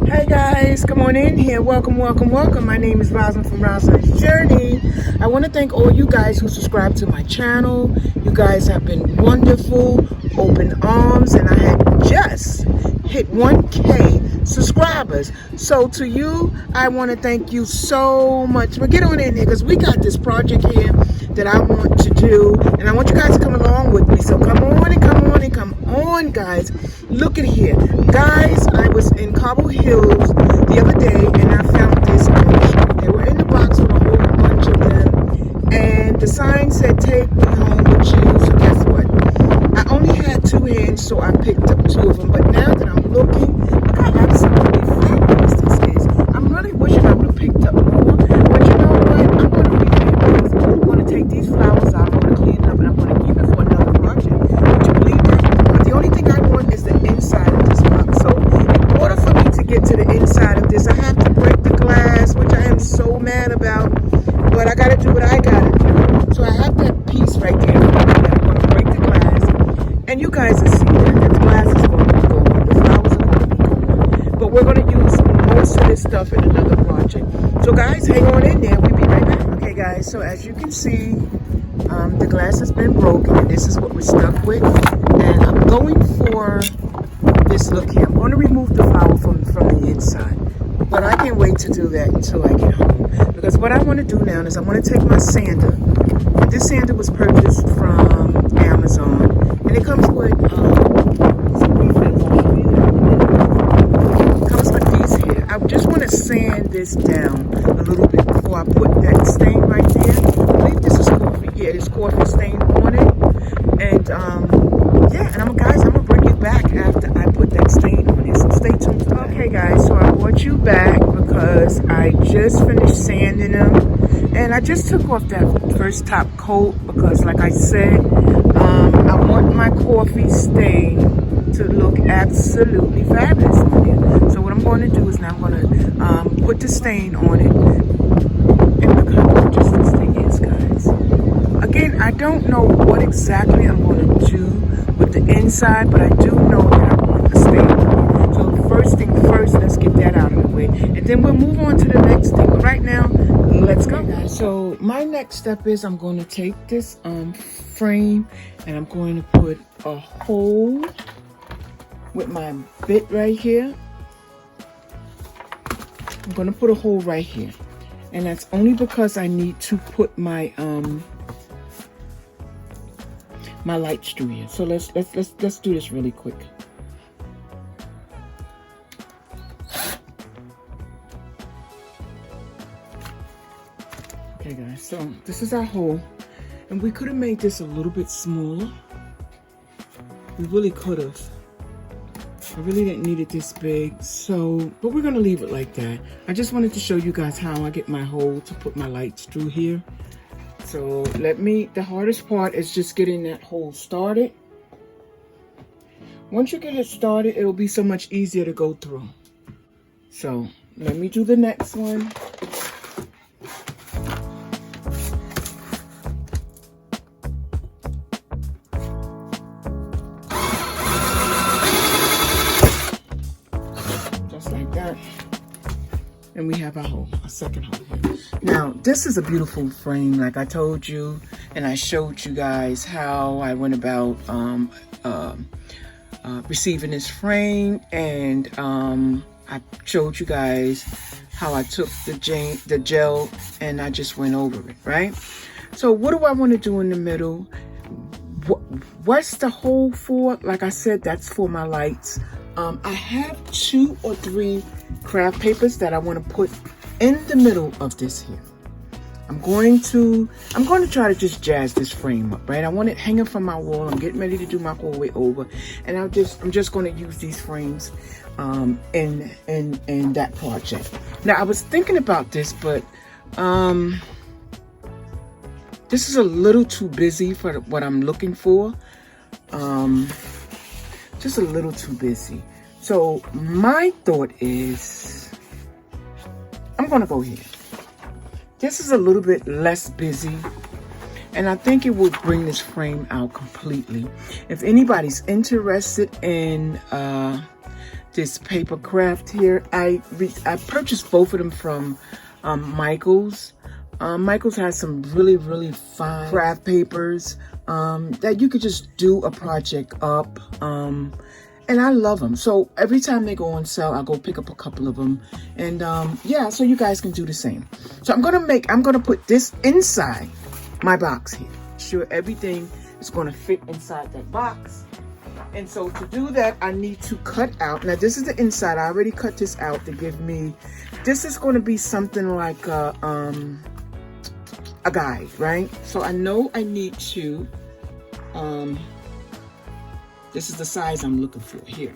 Hey guys, come on in here. Welcome. My name is Rosalind from Rosalind's Journey. I want to thank all you guys who subscribe to my channel. You guys have been wonderful, open arms, and I had just hit 1K subscribers. So to you, I want to thank you so much. But get on in here because we got this project here that I want to do, and I want you guys to come along with me. So come on, guys. Look at here, guys. I was in Cobble Hills the other day, and I found this bunch. They were in the box with a whole bunch of them, and the sign said, "Take me home with you." So guess what? I only had two hands, so I picked up two of them. But now that I'm looking, look how absolutely fabulous this is. I'm really wishing I would have picked up more. But you know what? I'm going to revamp this. I'm going to take these flowers out. I'm going to clean it up, and I'm going to keep it for another project. Would you believe that? But the only thing I want is the inside of this box. So in order for me to get to the inside of this, I have to break the glass, which I am so mad about. But I got to do what I got to do. So I have that piece right there that I'm going to break the glass. And you guys will see that the glass is going to be gone. The flowers are going to be gone. But we're going to use most of this stuff in another project. So guys, hang on in there. We'll be right back. Okay guys, so as you can see, the glass has been broken, and this is what we're stuck with. And I'm going for this look here. I'm going to remove the flower from the inside. But I can't wait to do that until I get home. Because what I want to do now is I want to take my sander. This sander was purchased from Amazon. And it comes with these here. I just want to sand this down a little bit before I put that stain right there. I believe this is coffee. Yeah, there's coffee stain on it. And yeah, and guys, I'm gonna bring you back after I put that stain on it. So stay tuned for that. Okay guys, so I brought you back because I just finished sanding them. And I just took off that first top coat because like I said, I want my coffee stain to look absolutely fabulous on it. So what I'm going to do is now I'm going to put the stain on it. And look how gorgeous this thing is, guys. Again, I don't know what exactly I'm going to do with the inside, but I do know that I want a stain on it. So first thing first, let's get that out of the way. And then we'll move on to the next thing. But right now, let's go, guys. So my next step is I'm going to take this frame and I'm going to put a hole with my bit right here. I'm going to put a hole right here, and that's only because I need to put my my lights through here. So let's do this really quick. Okay guys, so this is our hole, and we could have made this a little bit smaller. We really could have. I really didn't need it this big, so, but we're gonna leave it like that. I just wanted to show you guys how I get my hole to put my lights through here. So the hardest part is just getting that hole started. Once you get it started, it'll be so much easier to go through. So let me do the next one. And we have a second hole here. Now, this is a beautiful frame, like I told you, and I showed you guys how I went about receiving this frame, and I showed you guys how I took the gel and I just went over it, right? So what do I want to do in the middle? What's the hole for? Like I said, that's for my lights. I have 2 or 3 craft papers that I want to put in the middle of this here. I'm going to try to just jazz this frame up, right? I want it hanging from my wall. I'm getting ready to do my whole way over, and I'm just going to use these frames in that project. Now I was thinking about this, but this is a little too busy for what I'm looking for. Just a little too busy. So my thought is I'm gonna go here. This is a little bit less busy, and I think it will bring this frame out completely. If anybody's interested in this paper craft here. I purchased both of them from Michaels. Michaels has some really fine craft papers that you could just do a project up. And I love them. So every time they go on sale, I go pick up a couple of them. And yeah, so you guys can do the same. So I'm gonna put this inside my box here. Sure everything is gonna fit inside that box. And so to do that, I need to cut out. Now this is the inside. I already cut this out to give me, this is gonna be something like a guide, right? So I know I need to, this is the size I'm looking for here.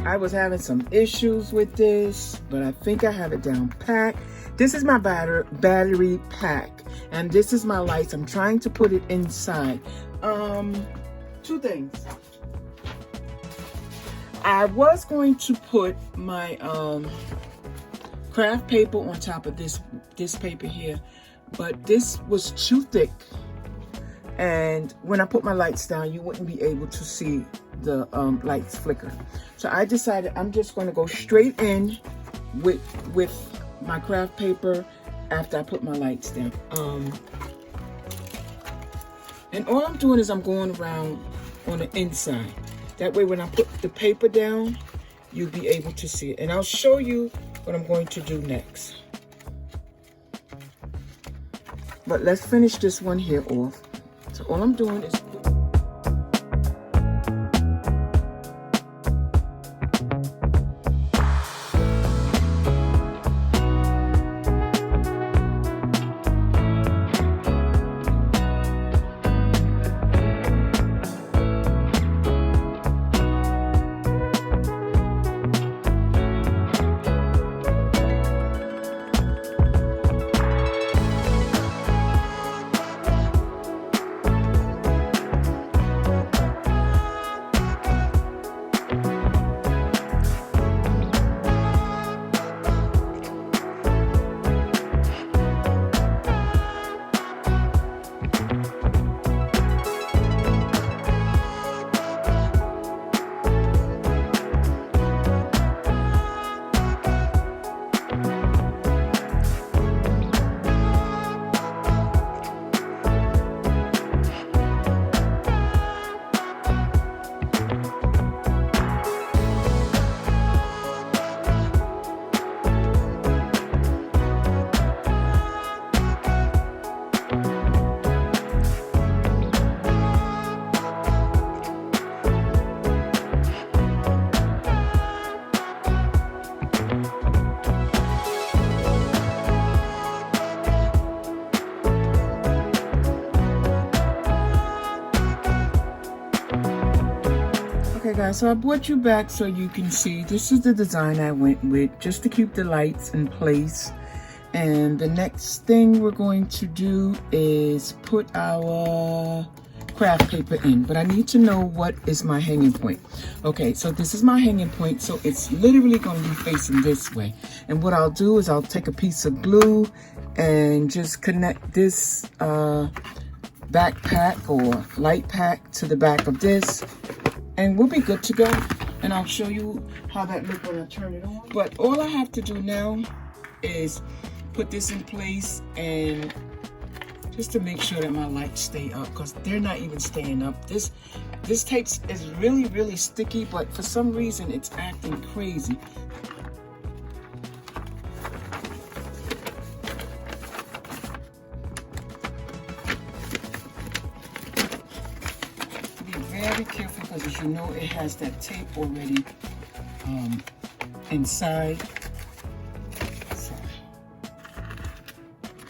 I was having some issues with this, but I think I have it down pat. This is my battery pack, and this is my lights. I'm trying to put it inside. Two things. I was going to put my craft paper on top of this paper here, but this was too thick, and when I put my lights down, you wouldn't be able to see the lights flicker. So I decided I'm just going to go straight in with my craft paper after I put my lights down. And all I'm doing is I'm going around on the inside. That way when I put the paper down, you'll be able to see it. And I'll show you what I'm going to do next. But let's finish this one here off. So all I'm doing is Okay guys, so I brought you back so you can see this is the design I went with just to keep the lights in place. And the next thing we're going to do is put our craft paper in, but I need to know what is my hanging point. Okay, so this is my hanging point, so it's literally going to be facing this way. And what I'll do is I'll take a piece of glue and just connect this backpack or light pack to the back of this, and we'll be good to go. And I'll show you how that looks when I turn it on. But all I have to do now is put this in place, and just to make sure that my lights stay up, because they're not even staying up. This tape is really sticky, but for some reason it's acting crazy. Be very careful, because as you know, it has that tape already inside. So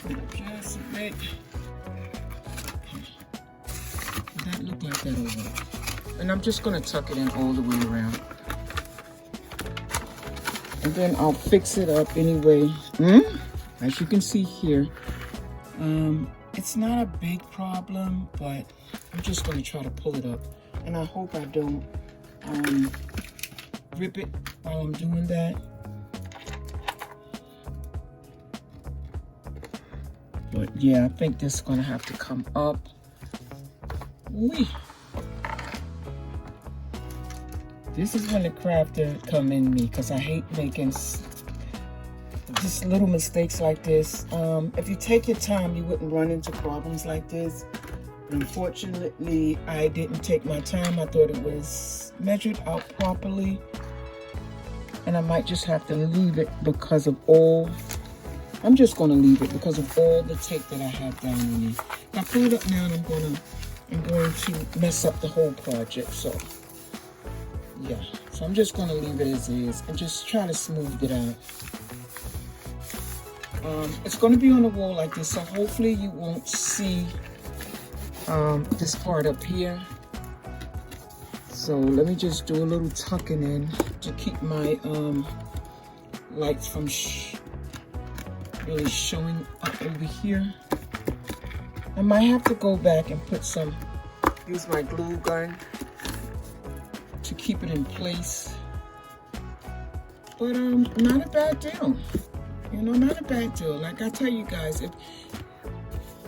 put it just a bit. That look like that over there. And I'm just going to tuck it in all the way around. And then I'll fix it up anyway. As you can see here, it's not a big problem, but I'm just going to try to pull it up. And I hope I don't rip it while I'm doing that. But yeah, I think this is going to have to come up. Wee. This is when the crafter come in me, because I hate making just little mistakes like this. If you take your time, you wouldn't run into problems like this. Unfortunately, I didn't take my time. I thought it was measured out properly, and I might just have to leave it because of all. I'm just going to leave it because of all the tape that I have down on it. If I pull it up now, and I'm going to mess up the whole project. So yeah, so I'm just going to leave it as is and just try to smooth it out. It's going to be on the wall like this, so hopefully you won't see this part up here. So let me just do a little tucking in to keep my lights from really showing up over here. I might have to go back and use my glue gun to keep it in place. But not a bad deal. You know, not a bad deal. Like I tell you guys,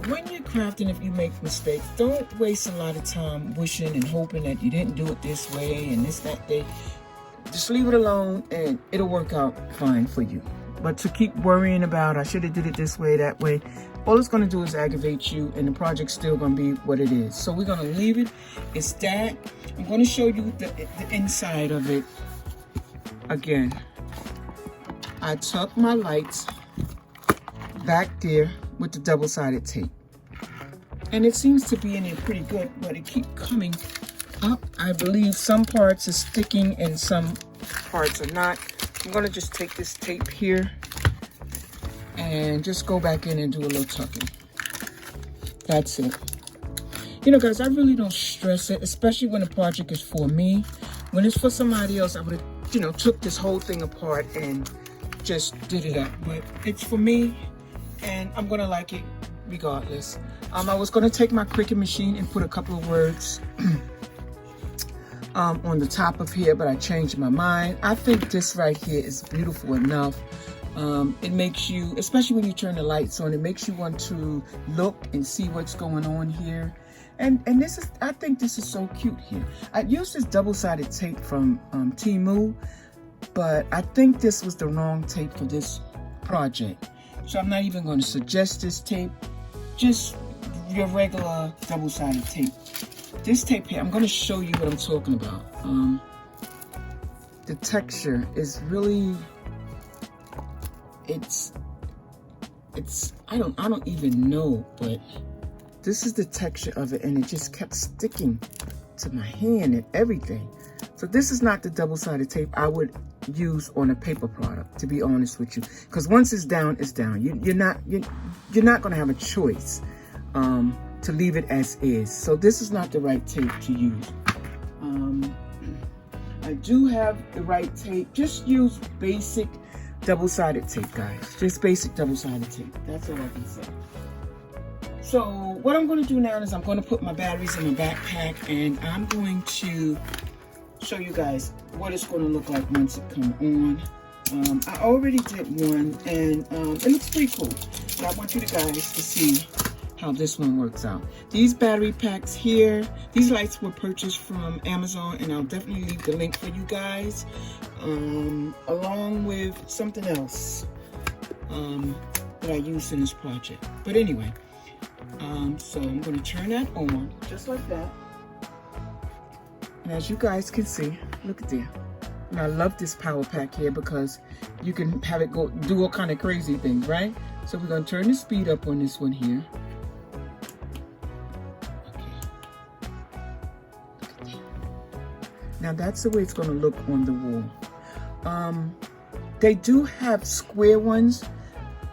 when you're crafting, if you make mistakes, don't waste a lot of time wishing and hoping that you didn't do it this way and this, that, day. Just leave it alone and it'll work out fine for you. But to keep worrying about, I should have did it this way, that way, all it's going to do is aggravate you, and the project's still going to be what it is. So we're going to leave it. It's that. I'm going to show you the inside of it again. I tuck my lights back there with the double-sided tape. And it seems to be in there pretty good, but it keeps coming up. I believe some parts are sticking and some parts are not. I'm going to just take this tape here and just go back in and do a little tucking. That's it. You know, guys, I really don't stress it, especially when a project is for me. When it's for somebody else, I would have, you know, took this whole thing apart and just did it up. But it's for me, and I'm going to like it regardless. I was going to take my Cricut machine and put a couple of words on the top of here, but I changed my mind. I think this right here is beautiful enough. It makes you, especially when you turn the lights on, it makes you want to look and see what's going on here. And this is, I think this is so cute here. I used this double-sided tape from Temu, but I think this was the wrong tape for this project. So I'm not even going to suggest this tape, just your regular double-sided tape. This tape here, I'm going to show you what I'm talking about. The texture is really, it's I don't even know, but this is the texture of it, and it just kept sticking to my hand and everything. So this is not the double-sided tape I would use on a paper product, to be honest with you, because once it's down, it's down. You're not going to have a choice to leave it as is. So this is not the right tape to use. do have the right tape, just use basic double-sided tape, guys. Just basic double-sided tape. That's all I can say. So what I'm going to do now is I'm going to put my batteries in my backpack, and I'm going to show you guys what it's going to look like once it comes on. I already did one, and it looks pretty cool. But I want you guys to see how this one works out. These battery packs here, these lights were purchased from Amazon, and I'll definitely leave the link for you guys, along with something else that I used in this project. But anyway, so I'm going to turn that on just like that. And as you guys can see, look at there. And I love this power pack here because you can have it do all kind of crazy things, right? So we're going to turn the speed up on this one here. Okay. Now that's the way it's going to look on the wall. They do have square ones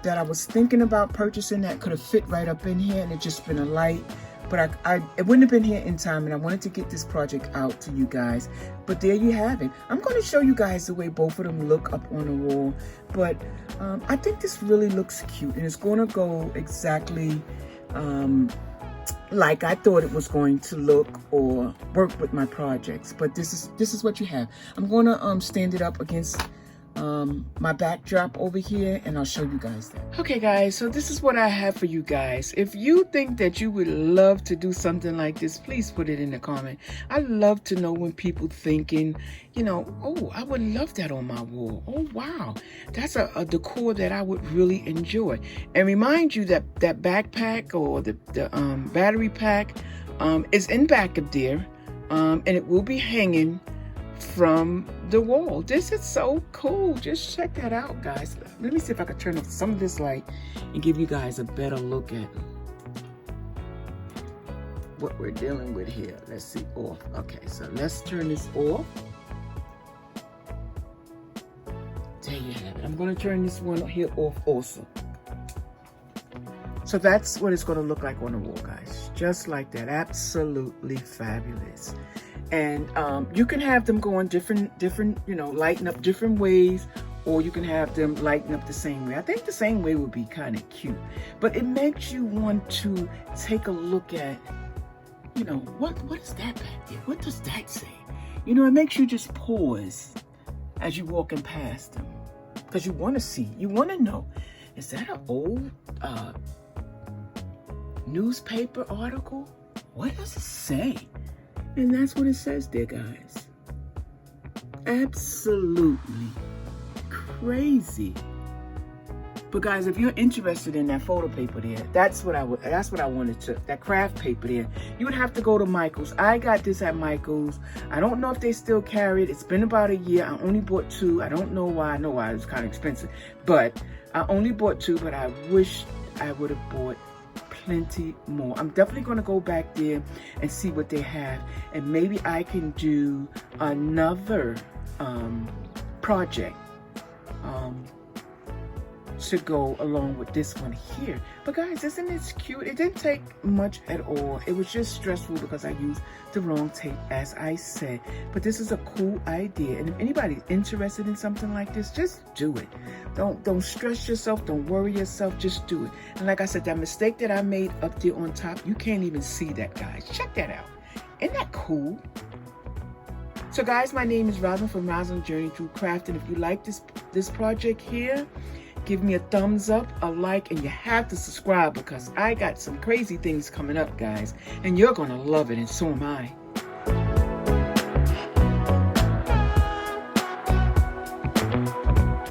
that I was thinking about purchasing that could have fit right up in here, and it just been a light. But it wouldn't have been here in time, and I wanted to get this project out to you guys. But there you have it. I'm going to show you guys the way both of them look up on the wall. But I think this really looks cute, and it's going to go exactly like I thought it was going to look or work with my projects. But this is what you have. I'm going to stand it up against my backdrop over here, and I'll show you guys that. Okay guys, so this is what I have for you guys. If you think that you would love to do something like this, please put it in the comment. I love to know when people thinking, you know, oh, I would love that on my wall. Oh wow, that's a decor that I would really enjoy. And remind you that that backpack or the battery pack is in back of there, and it will be hanging from the wall. This is so cool. Just check that out, guys. Let me see if I can turn off some of this light and give you guys a better look at what we're dealing with here. Let's see, off. Okay, so let's turn this off. There you have it. I'm going to turn this one here off also. So that's what it's going to look like on the wall, guys. Just like that. Absolutely fabulous. And you can have them going different, you know, lighten up different ways, or you can have them lighten up the same way. I think the same way would be kind of cute, but it makes you want to take a look at, you know, what is that back there? What does that say? You know, it makes you just pause as you're walking past them, because you want to see, you want to know, is that an old newspaper article? What does it say? And that's what it says there, guys. Absolutely crazy. But guys, if you're interested in that photo paper there, that's what I wanted to, that craft paper there, you would have to go to Michael's. I got this at Michael's. I don't know if they still carry it. It's been about a year. I only bought 2. I don't know why. I know why, it was kind of expensive. But I only bought 2, but I wish I would have bought plenty more. I'm definitely going to go back there and see what they have, and maybe I can do another project to go along with this one here. But guys, isn't this cute? It didn't take much at all. It was just stressful because I used the wrong tape, as I said. But this is a cool idea, and if anybody's interested in something like this, just do it. Don't stress yourself, don't worry yourself, just do it. And like I said, that mistake that I made up there on top, you can't even see that, guys. Check that out. Isn't that cool? So guys, my name is Rosalind from Rosalind's Journey Through Crafting. If you like this project here, give me a thumbs up, a like, and you have to subscribe because I got some crazy things coming up, guys, and you're gonna love it, and so am I.